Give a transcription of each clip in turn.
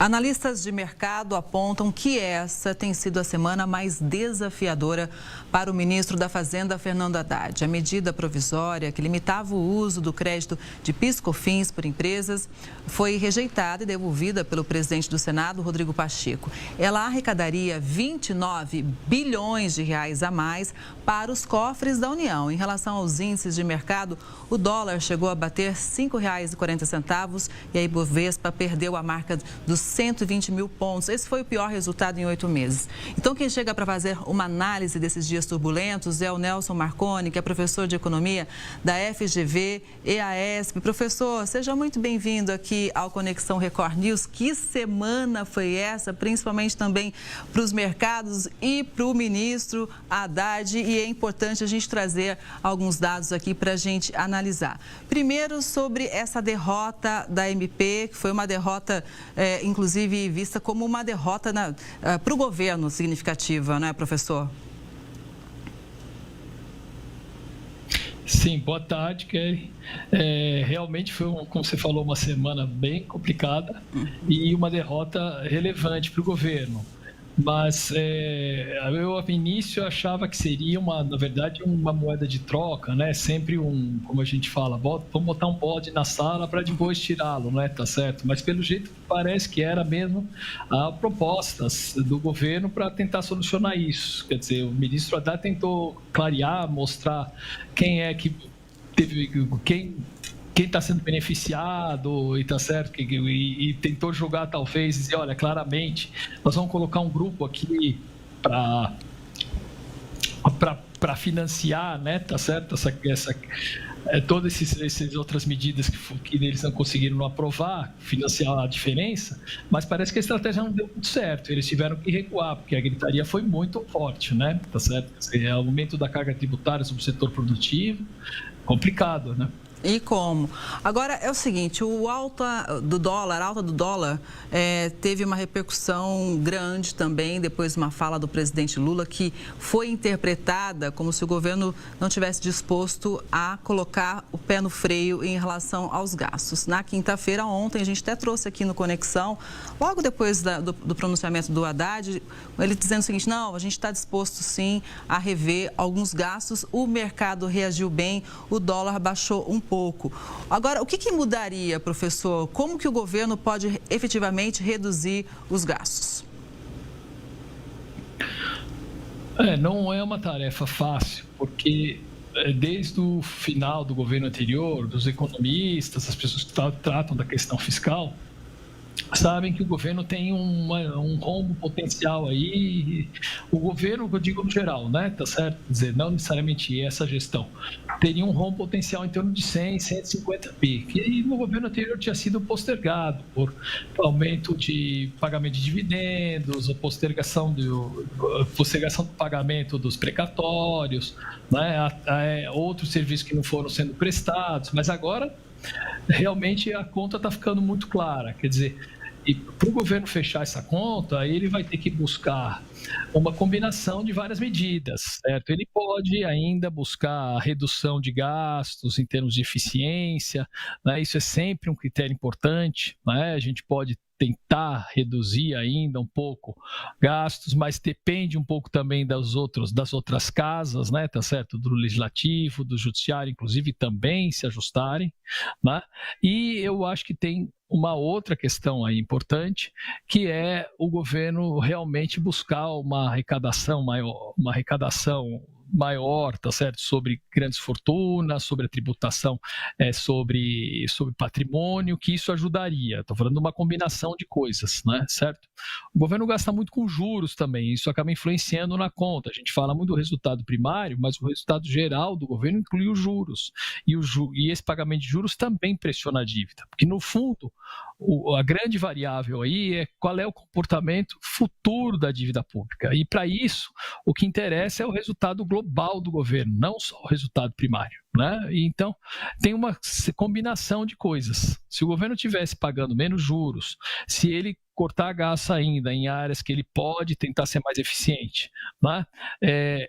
Analistas de mercado apontam que essa tem sido a semana mais desafiadora para o ministro da Fazenda, Fernando Haddad. A medida provisória que limitava o uso do crédito de PIS/COFINS por empresas foi rejeitada e devolvida pelo presidente do Senado, Rodrigo Pacheco. Ela arrecadaria 29 bilhões de reais a mais para os cofres da União. Em relação aos índices de mercado, o dólar chegou a bater R$ 5,40 e a Ibovespa perdeu a marca dos 120 mil pontos. Esse foi o pior resultado em 8 meses. Então, quem chega para fazer uma análise desses dias turbulentos é o Nelson Marconi, que é professor de economia da FGV EASP. Professor, seja muito bem-vindo aqui ao Conexão Record News. Que semana foi essa, principalmente também para os mercados e para o ministro Haddad, e é importante a gente trazer alguns dados aqui para a gente analisar. Primeiro, sobre essa derrota da MP, que foi uma derrota, inclusive vista como uma derrota para o governo significativa, não é, professor? Sim, boa tarde, Kelly. Realmente foi, como você falou, uma semana bem complicada e uma derrota relevante para o governo. Mas eu, no início, achava que seria, na verdade, uma moeda de troca, né? Sempre como a gente fala, vamos botar um bode na sala para depois tirá-lo, né? Tá certo? Mas, pelo jeito, parece que era mesmo a proposta do governo para tentar solucionar isso. Quer dizer, o ministro Haddad tentou clarear, mostrar quem é que teve... Quem está sendo beneficiado e está certo, e tentou jogar, talvez, dizer, olha, claramente, nós vamos colocar um grupo aqui para financiar, né, tá certo, todas essas outras medidas que eles não conseguiram aprovar, financiar a diferença, mas parece que a estratégia não deu muito certo, eles tiveram que recuar, porque a gritaria foi muito forte, né, tá certo, o aumento da carga tributária sobre o setor produtivo, complicado, né. E como? Agora, é o seguinte, a alta do dólar teve uma repercussão grande também, depois de uma fala do presidente Lula, que foi interpretada como se o governo não tivesse disposto a colocar o pé no freio em relação aos gastos. Na quinta-feira, ontem, a gente até trouxe aqui no Conexão, logo depois do pronunciamento do Haddad, ele dizendo o seguinte, não, a gente está disposto sim a rever alguns gastos, o mercado reagiu bem, o dólar baixou um pouco. Agora, o que mudaria, professor? Como que o governo pode efetivamente reduzir os gastos? Não é uma tarefa fácil, porque desde o final do governo anterior, dos economistas, as pessoas que tratam da questão fiscal, sabem que o governo tem um rombo potencial aí, o governo, eu digo no geral, né, tá certo? Quer dizer, não necessariamente essa gestão, teria um rombo potencial em torno de 100, 150 bi, que no governo anterior tinha sido postergado por aumento de pagamento de dividendos, a postergação do pagamento dos precatórios, né, outros serviços que não foram sendo prestados, mas agora realmente a conta está ficando muito clara, quer dizer, e para o governo fechar essa conta, ele vai ter que buscar uma combinação de várias medidas, certo? Ele pode ainda buscar a redução de gastos em termos de eficiência, né? Isso é sempre um critério importante, né? A gente pode tentar reduzir ainda um pouco gastos, mas depende um pouco também das outras casas, né, tá certo? Do legislativo, do judiciário, inclusive, também se ajustarem, né? E eu acho que tem uma outra questão aí importante, que é o governo realmente buscar uma arrecadação maior, tá certo? Sobre grandes fortunas, sobre a tributação, sobre patrimônio, que isso ajudaria. Estou falando de uma combinação de coisas, né? Certo? O governo gasta muito com juros também, isso acaba influenciando na conta. A gente fala muito do resultado primário, mas o resultado geral do governo inclui os juros. E esse pagamento de juros também pressiona a dívida, porque no fundo, a grande variável aí é qual é o comportamento futuro da dívida pública. E para isso, o que interessa é o resultado global do governo, não só o resultado primário, né? E então, tem uma combinação de coisas. Se o governo estivesse pagando menos juros, se ele cortar gasto ainda em áreas que ele pode tentar ser mais eficiente, né?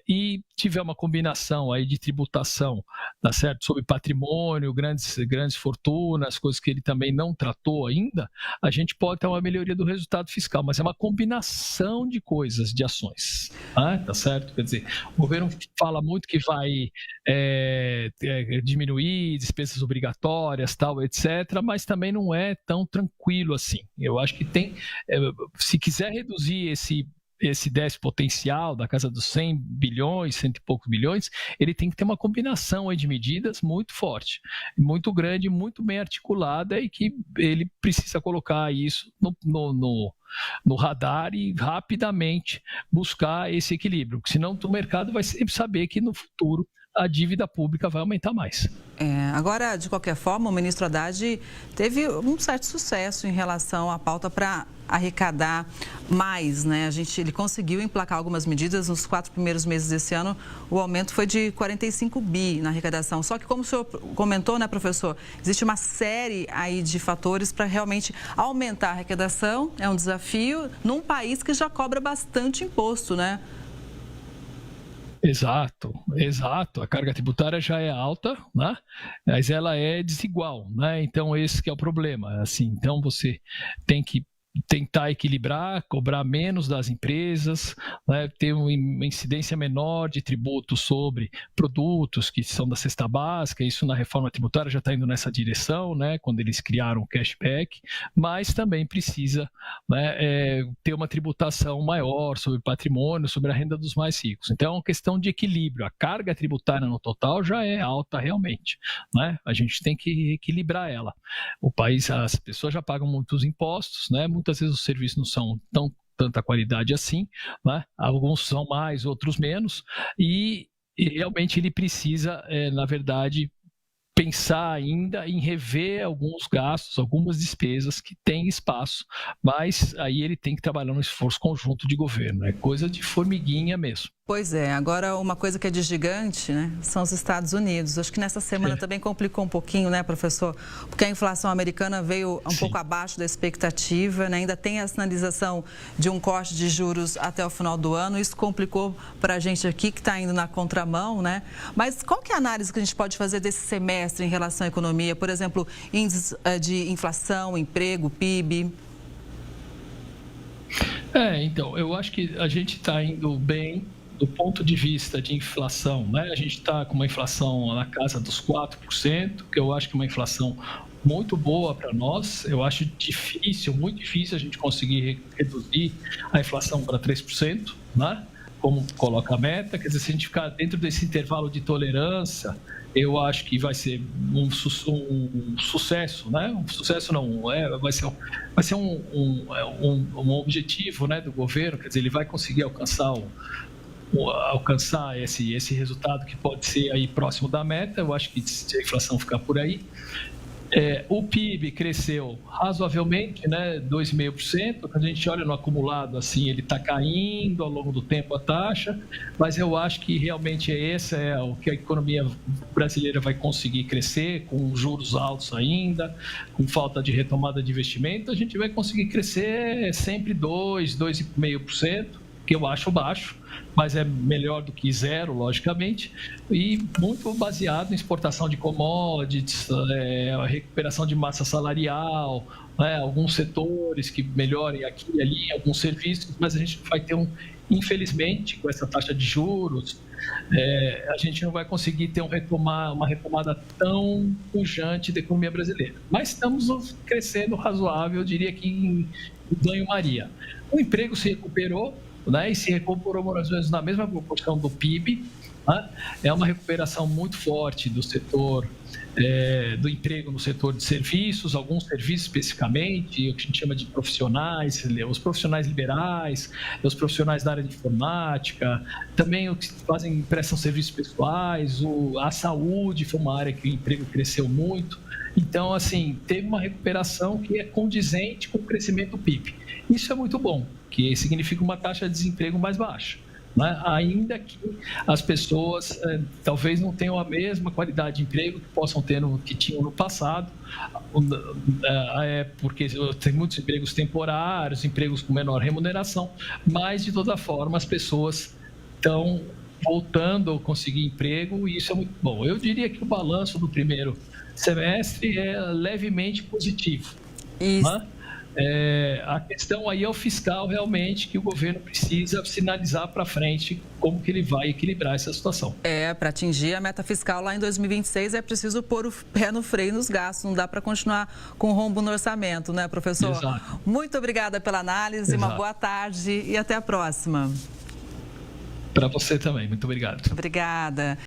E tiver uma combinação aí de tributação, tá certo? Sobre patrimônio, grandes fortunas, coisas que ele também não tratou ainda, a gente pode ter uma melhoria do resultado fiscal, mas é uma combinação de coisas, de ações, né? Tá certo? Quer dizer, o governo fala muito que vai diminuir despesas obrigatórias, tal, etc., mas também não é tão tranquilo assim. Eu acho que se quiser reduzir esse déficit potencial da casa dos 100 bilhões, 100 e poucos bilhões, ele tem que ter uma combinação aí de medidas muito forte, muito grande, muito bem articulada, e que ele precisa colocar isso no radar e rapidamente buscar esse equilíbrio, porque senão o mercado vai sempre saber que no futuro a dívida pública vai aumentar mais. Agora, de qualquer forma, o ministro Haddad teve um certo sucesso em relação à pauta para arrecadar mais, né? Ele conseguiu emplacar algumas medidas. Nos 4 primeiros meses desse ano, o aumento foi de 45 bi na arrecadação. Só que, como o senhor comentou, né, professor, existe uma série aí de fatores para realmente aumentar a arrecadação. É um desafio num país que já cobra bastante imposto, né? Exato. A carga tributária já é alta, né? Mas ela é desigual, né? Então esse que é o problema. Assim, então você tem que tentar equilibrar, cobrar menos das empresas, né, ter uma incidência menor de tributo sobre produtos que são da cesta básica. Isso na reforma tributária já está indo nessa direção, né, quando eles criaram o cashback, mas também precisa, né, ter uma tributação maior sobre patrimônio, sobre a renda dos mais ricos. Então é uma questão de equilíbrio. A carga tributária no total já é alta realmente, né? A gente tem que equilibrar ela. O país, as pessoas já pagam muitos impostos, né? Muitas vezes os serviços não são tanta qualidade assim, né? Alguns são mais, outros menos, e realmente ele precisa, na verdade, pensar ainda em rever alguns gastos, algumas despesas que têm espaço, mas aí ele tem que trabalhar no esforço conjunto de governo, é coisa de formiguinha mesmo. Pois é, agora uma coisa que é de gigante, né, são os Estados Unidos. Acho que nessa semana também complicou um pouquinho, né, professor? Porque a inflação americana veio um pouco abaixo da expectativa, né? Ainda tem a sinalização de um corte de juros até o final do ano. Isso complicou para a gente aqui que está indo na contramão, né? Mas qual que é a análise que a gente pode fazer desse semestre em relação à economia? Por exemplo, índices de inflação, emprego, PIB? Então, eu acho que a gente está indo bem do ponto de vista de inflação, né? A gente está com uma inflação na casa dos 4%, que eu acho que é uma inflação muito boa para nós. Eu acho difícil, muito difícil a gente conseguir reduzir a inflação para 3%, né? Como coloca a meta. Quer dizer, se a gente ficar dentro desse intervalo de tolerância, eu acho que vai ser um sucesso, né? Um sucesso não, vai ser um objetivo, né, do governo. Quer dizer, ele vai conseguir alcançar esse resultado que pode ser aí próximo da meta. Eu acho que se a inflação ficar por aí, o PIB cresceu razoavelmente, né, 2,5%. Quando a gente olha no acumulado, assim, ele está caindo ao longo do tempo a taxa, mas eu acho que realmente esse é o que a economia brasileira vai conseguir crescer, com juros altos ainda, com falta de retomada de investimento. A gente vai conseguir crescer sempre 2,5%, que eu acho baixo, mas é melhor do que zero, logicamente, e muito baseado em exportação de commodities, a recuperação de massa salarial, né, alguns setores que melhorem aqui e ali, alguns serviços, mas a gente vai ter infelizmente, com essa taxa de juros, a gente não vai conseguir ter uma retomada tão pujante da economia brasileira. Mas estamos crescendo razoável, eu diria que em banho-maria. O emprego se recuperou, né, e se recuperou mais ou menos na mesma proporção do PIB, né? É uma recuperação muito forte do setor do emprego no setor de serviços, alguns serviços especificamente, o que a gente chama de profissionais, os profissionais liberais, os profissionais da área de informática, também os que prestam serviços pessoais, a saúde foi uma área que o emprego cresceu muito. Então, assim, teve uma recuperação que é condizente com o crescimento do PIB. Isso é muito bom, que significa uma taxa de desemprego mais baixa, né? Ainda que as pessoas talvez não tenham a mesma qualidade de emprego que possam ter que tinham no passado, porque tem muitos empregos temporários, empregos com menor remuneração, mas de toda forma as pessoas estão voltando a conseguir emprego e isso é muito bom. Eu diria que o balanço do primeiro semestre é levemente positivo. Isso. Né? A questão aí é o fiscal realmente, que o governo precisa sinalizar para frente como que ele vai equilibrar essa situação. Para atingir a meta fiscal lá em 2026 é preciso pôr o pé no freio nos gastos, não dá para continuar com rombo no orçamento, né, professor? Exato. Muito obrigada pela análise, Exato. Uma boa tarde e até a próxima. Para você também, muito obrigado. Obrigada.